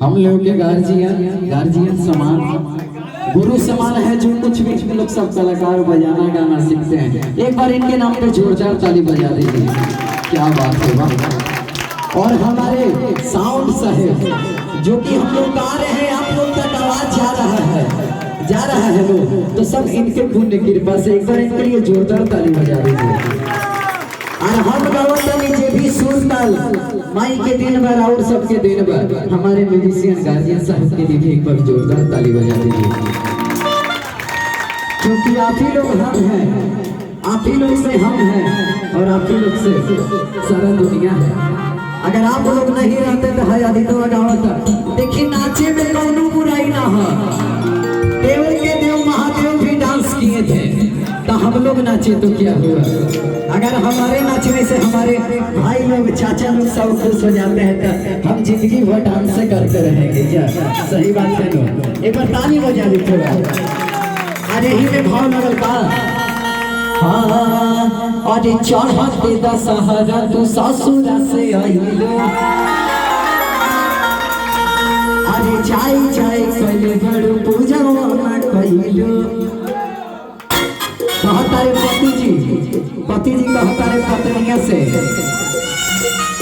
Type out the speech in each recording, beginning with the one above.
हम लोग के गार्जियन समान गुरु समान है, जो कुछ भी हम लोग सब कलाकार बजाना गाना सीखते हैं। एक बार इनके नाम पे जोरदार ताली बजा दीजिए, क्या बात है वाह। और हमारे साउंड साहेब जो कि हम लोग गा रहे हैं, आप लोग तक आवाज जा रहा है लोग, तो सब इनके पुण्य कृपा से एक बार इनके लिए जोरदार ताली बजा दीजिए। और हम गावतनी जे भी सुर ताल माई के दिन भर और सबके दिन भर हमारे म्यूजिशियन गार्जियन साहब के लिए भी एक बार जोरदार ताली बजा दीजिए, क्योंकि आप ही लोग हम हैं, आप ही लोग से हम हैं और आप ही लोग से सारा दुनिया है। अगर आप लोग नहीं रहते तो है आदित्य गावत देखिए, नाचे में कौनो बुराई ना हो। देव के देव महादेव भी डांस किए थे, तो हम लोग नाचे तो क्या हुआ। अगर हमारे नाचने से हमारे भाई लोग चाचा लोग सब खुश हो जाते हैं, तो हम जिंदगी भर डांस करते रहेंगे क्या? सही बात है लोग, एक बार ताली बजा दी थोड़ा। अरे ही में भाव लगल का हाँ, अरे चढ़ते दशहरा तू ससुरा से आइलो, अरे जाई कइले बड़ू पूजा ना कइलो। कहतारे पति जी कहतारे पत्निया से,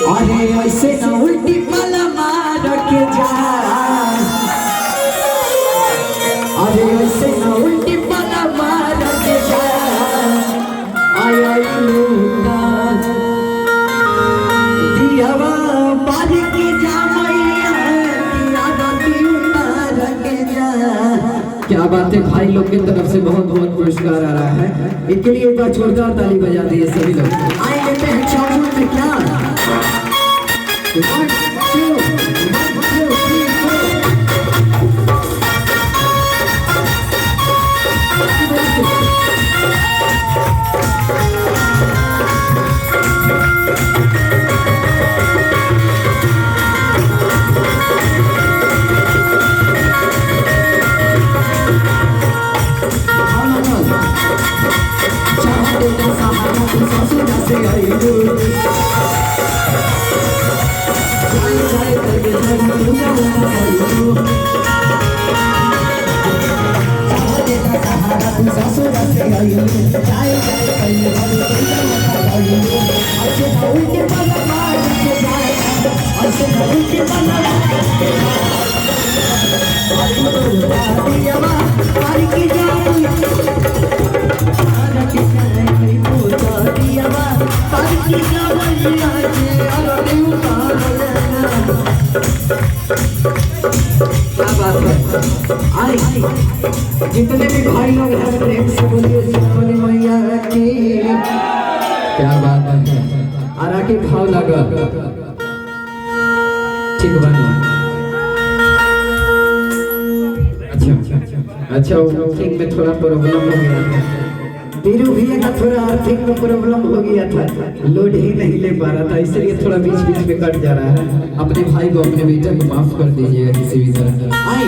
अरे ऐसे ना उल्टी पाला मार के जा, अरे ऐसे ना उल्टी पाला मार के जा। आई लूटा दियावा बाज के जा मैया, आरती उतार के जा। क्या बात है, भाई लोग की तरफ से बहुत बहुत पुरस्कार आ रहा है, इनके लिए एक बार जोरदार ताली बजा दिए सभी लोग। आए लेते हैं चौमुन में क्या 1 2 3 4। क्या बात है, आई जितने भी भाई लोग हैं प्रेम से बोलिए सोनी मैया की। क्या बात है, आरा के भाव लगा ठीक बना। अच्छा थिंक में थोड़ा प्रॉब्लम हो गया था, बीरू भैया का थोड़ा आर्थिक में प्रॉब्लम हो गया था, लोड ही नहीं ले पा रहा था, इसलिए थोड़ा बीच में कट जा रहा है। अपने भाई को अपने बेटा को माफ कर दीजिएगा किसी भी तरह। आई